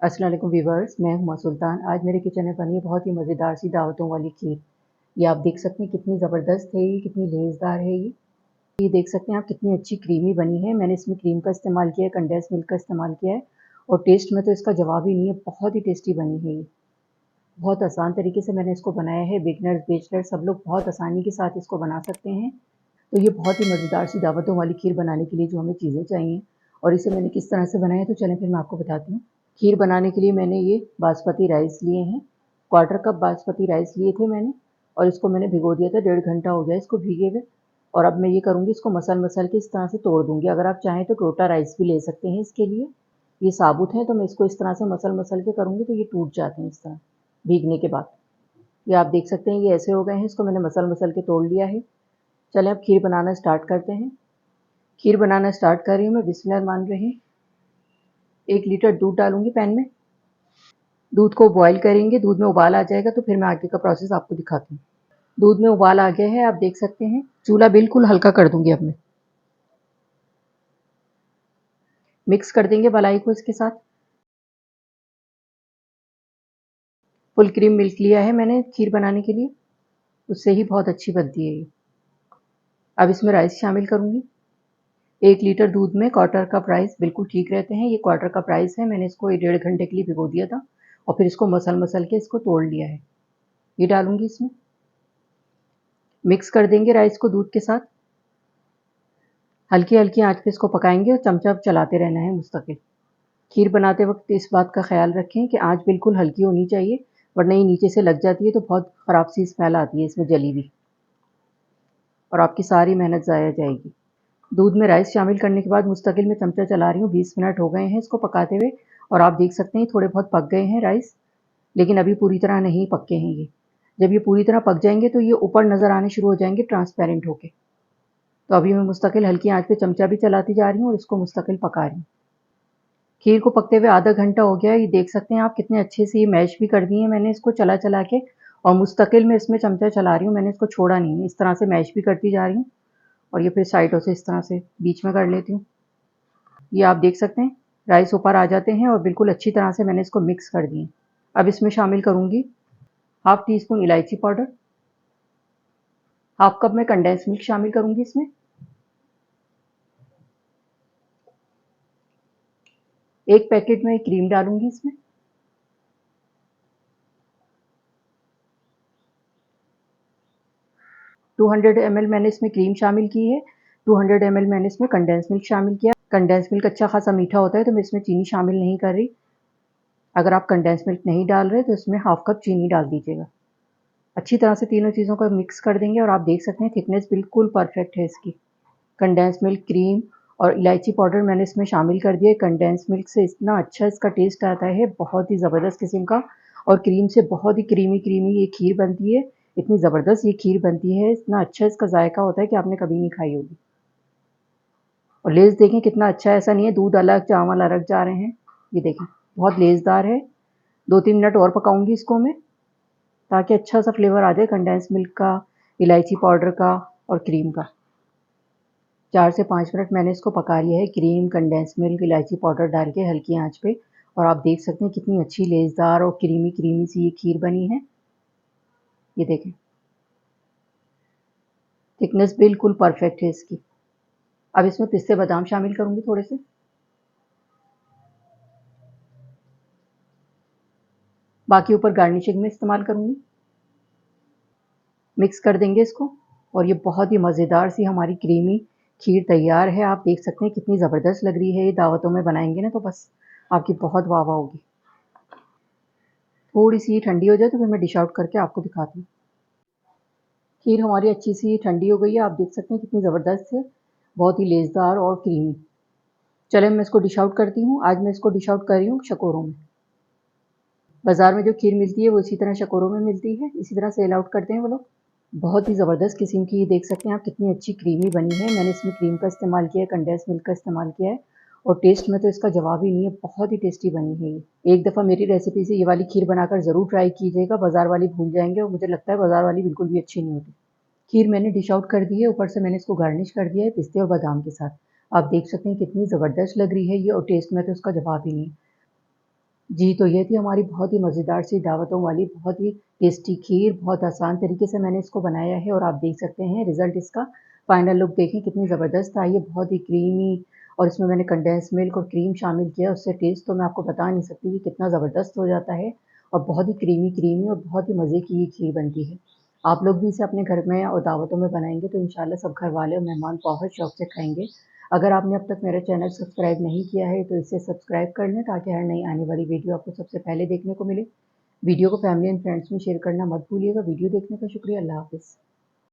अस्सलाम वालेकुम व्यूअर्स, मैं हुमा सुल्तान। आज मेरे किचन में बनी है बहुत ही मज़ेदार सी दावतों वाली खीर। ये आप देख सकते हैं कितनी ज़बरदस्त है ये, कितनी लेज़दार है ये। ये देख सकते हैं आप कितनी अच्छी क्रीमी बनी है। मैंने इसमें क्रीम का इस्तेमाल किया है, कंडेंस मिल्क का इस्तेमाल किया है और टेस्ट में तो इसका जवाब ही नहीं है, बहुत ही टेस्टी बनी है ये। बहुत आसान तरीके से मैंने इसको बनाया है, बिगिनर्स, बैचलर्स सब लोग बहुत आसानी के साथ इसको बना सकते हैं। तो ये बहुत ही मज़ेदार सी दावतों वाली खीर बनाने के लिए जो हमें चीज़ें चाहिए और इसे मैंने किस तरह से बनाया, तो चलें फिर मैं आपको बताती हूँ। खीर बनाने के लिए मैंने ये बासमती राइस लिए हैं, क्वार्टर कप बासमती राइस लिए थे मैंने और इसको मैंने भिगो दिया था, 1.5 घंटा हो गया इसको भीगे हुए। और अब मैं ये करूँगी, इसको मसल के इस तरह से तोड़ दूँगी। अगर आप चाहें तो टोटा राइस भी ले सकते हैं इसके लिए। ये साबुत हैं तो मैं इसको इस तरह से मसल के करूँगी तो ये टूट जाते हैं इस तरह भीगने के बाद। ये आप देख सकते हैं ये ऐसे हो गए हैं, इसको मैंने मसल के तोड़ लिया है। चलें अब खीर बनाना स्टार्ट करते हैं। खीर बनाना स्टार्ट कर रही हूँ मैं, बिस्मिल्लाह-र-रहमान-र-रहीम। 1 लीटर दूध डालूँगी पैन में। दूध को बॉयल करेंगे, दूध में उबाल आ जाएगा तो फिर मैं आगे का प्रोसेस आपको दिखाती हूँ। दूध में उबाल आ गया है, आप देख सकते हैं। चूल्हा बिल्कुल हल्का कर दूँगी अब मैं। मिक्स कर देंगे मलाई को इसके साथ। फुल क्रीम मिल्क लिया है मैंने खीर बनाने के लिए, उससे ही बहुत अच्छी बनती है ये। अब इसमें राइस शामिल करूँगी। 1 लीटर दूध में क्वार्टर कप राइस बिल्कुल ठीक रहते हैं। ये क्वार्टर कप राइस है, मैंने इसको 1.5 घंटे के लिए भिगो दिया था और फिर इसको मसल के इसको तोड़ लिया है। ये डालूँगी इसमें। मिक्स कर देंगे राइस को दूध के साथ। हल्की-हल्की आँच पे इसको पकाएँगे और चमचा चलाते रहना है मुस्तकिल। खीर बनाते वक़्त इस बात का ख़्याल रखें कि आँच बिल्कुल हल्की होनी चाहिए, वरना ये नीचे से लग जाती है तो बहुत ख़राब सी स्मेल आती है इसमें जली हुई और आपकी सारी मेहनत ज़ाया जाएगी। दूध में राइस शामिल करने के बाद मुस्तकिल मैं चमचा चला रही हूँ। 20 मिनट हो गए हैं इसको पकाते हुए और आप देख सकते हैं थोड़े बहुत पक गए हैं राइस, लेकिन अभी पूरी तरह नहीं पके हैं ये। जब ये पूरी तरह पक जाएँगे तो ये ऊपर नज़र आने शुरू हो जाएँगे ट्रांसपेरेंट होके। तो अभी मैं मुस्तकिल हल्की आँच पे चमचा भी चलाती जा रही हूँ और इसको मुस्तकिल पका रही हूँ। खीर को पकते हुए आधा घंटा हो गया है। ये देख सकते हैं आप कितने अच्छे से ये मैश भी कर दी है मैंने इसको चला के और मुस्तकिल मैं इसमें चमचा चला रही हूँ, मैंने इसको छोड़ा नहीं है। इस तरह से मैश भी करती जा रही हूँ और ये फिर साइडों से इस तरह से बीच में कर लेती हूँ। ये आप देख सकते हैं राइस ऊपर आ जाते हैं और बिल्कुल अच्छी तरह से मैंने इसको मिक्स कर दिए। अब इसमें शामिल करूँगी हाफ़ टी स्पून इलायची पाउडर, हाफ़ कप मैं कंडेंस मिल्क शामिल करूँगी इसमें। 1 पैकेट में क्रीम डालूँगी इसमें। 200 ml मैंने इसमें क्रीम शामिल की है। 200 ml मैंने इसमें कंडेंस मिल्क शामिल किया। कंडेंस मिल्क अच्छा खासा मीठा होता है तो मैं इसमें चीनी शामिल नहीं कर रही। अगर आप कंडेंस मिल्क नहीं डाल रहे तो इसमें हाफ़ कप चीनी डाल दीजिएगा। अच्छी तरह से तीनों चीज़ों को मिक्स कर देंगे और आप देख सकते हैं थिकनेस बिल्कुल परफेक्ट है इसकी। कंडेंस मिल्क, क्रीम और इलायची पाउडर मैंने इसमें शामिल कर दिया है। कंडेंस मिल्क से इतना अच्छा इसका टेस्ट आता है, बहुत ही ज़बरदस्त किस्म का, और क्रीम से बहुत ही क्रीमी ये खीर बनती है। इतनी ज़बरदस्त ये खीर बनती है, इतना अच्छा इसका जायका होता है कि आपने कभी नहीं खाई होगी। और लेज़ देखें कितना अच्छा है, ऐसा नहीं है दूध अलग चावल अलग जा रहे हैं। ये देखें बहुत लेज़दार है। 2-3 मिनट और पकाऊंगी इसको मैं, ताकि अच्छा सा फ्लेवर आ जाए कंडेंस मिल्क का, इलायची पाउडर का और क्रीम का। 4 से 5 मिनट मैंने इसको पका लिया है क्रीम, कंडेंस मिल्क, इलायची पाउडर डाल के हल्की आंच पे, और आप देख सकते हैं कितनी अच्छी लेज़दार और क्रीमी सी ये खीर बनी है। ये देखें थिकनेस बिल्कुल परफेक्ट है इसकी। अब इसमें पिस्ते बादाम शामिल करूंगी थोड़े से। बाकी ऊपर गार्निशिंग में इस्तेमाल करूंगी। मिक्स कर देंगे इसको और ये बहुत ही मज़ेदार सी हमारी क्रीमी खीर तैयार है। आप देख सकते हैं कितनी ज़बरदस्त लग रही है। ये दावतों में बनाएंगे ना तो बस आपकी बहुत वाह वाह होगी। थोड़ी सी ठंडी हो जाए तो फिर मैं डिश आउट करके आपको दिखाती हूँ। खीर हमारी अच्छी सी ठंडी हो गई है। आप देख सकते हैं कितनी ज़बरदस्त है, बहुत ही लेज़दार और क्रीमी। चलें मैं इसको डिश आउट करती हूँ। आज मैं इसको डिश आउट कर रही हूँ शकोरों में। बाज़ार में जो खीर मिलती है वो इसी तरह शकोरों में मिलती है, इसी तरह सेल आउट करते हैं वो लोग। बहुत ही ज़बरदस्त किस्म की, देख सकते हैं आप कितनी अच्छी क्रीमी बनी है। मैंने इसमें क्रीम का इस्तेमाल किया है, कंडेंस मिल्क का इस्तेमाल किया है और टेस्ट में तो इसका जवाब ही नहीं है, बहुत ही टेस्टी बनी है ये। एक दफ़ा मेरी रेसिपी से ये वाली खीर बनाकर ज़रूर ट्राई कीजिएगा, बाज़ार वाली भूल जाएँगे और मुझे लगता है बाज़ार वाली बिल्कुल भी अच्छी नहीं होती। खीर मैंने डिश आउट कर दी है, ऊपर से मैंने इसको गार्निश कर दिया है पिस्ते और बादाम के साथ। आप देख सकते हैं कितनी ज़बरदस्त लग रही है ये और टेस्ट में तो इसका जवाब ही नहीं है। जी, तो ये थी हमारी बहुत ही मज़ेदार सी दावतों वाली बहुत ही टेस्टी खीर, बहुत आसान तरीके से मैंने इसको बनाया है और आप देख सकते हैं रिज़ल्ट इसका फाइनल लुक देखें कितनी ज़बरदस्त आई है, बहुत ही क्रीमी और इसमें मैंने कंडेंस मिल्क और क्रीम शामिल किया, उससे टेस्ट तो मैं आपको बता नहीं सकती कि कितना ज़बरदस्त हो जाता है और बहुत ही क्रीमी-क्रीमी और बहुत ही मज़े की ये खीर बनती है। आप लोग भी इसे अपने घर में और दावतों में बनाएँगे तो इंशाल्लाह सब घरवाले और मेहमान बहुत शौक से खाएँगे। अगर आपने अब तक मेरा चैनल सब्सक्राइब नहीं किया है तो इसे सब्सक्राइब कर लें ताकि हर नई आने वाली वीडियो आपको सबसे पहले देखने को मिले। वीडियो को फैमिली एंड फ्रेंड्स में शेयर करना मत भूलिएगा। वीडियो देखने का शुक्रिया। अल्लाह हाफ़िज़।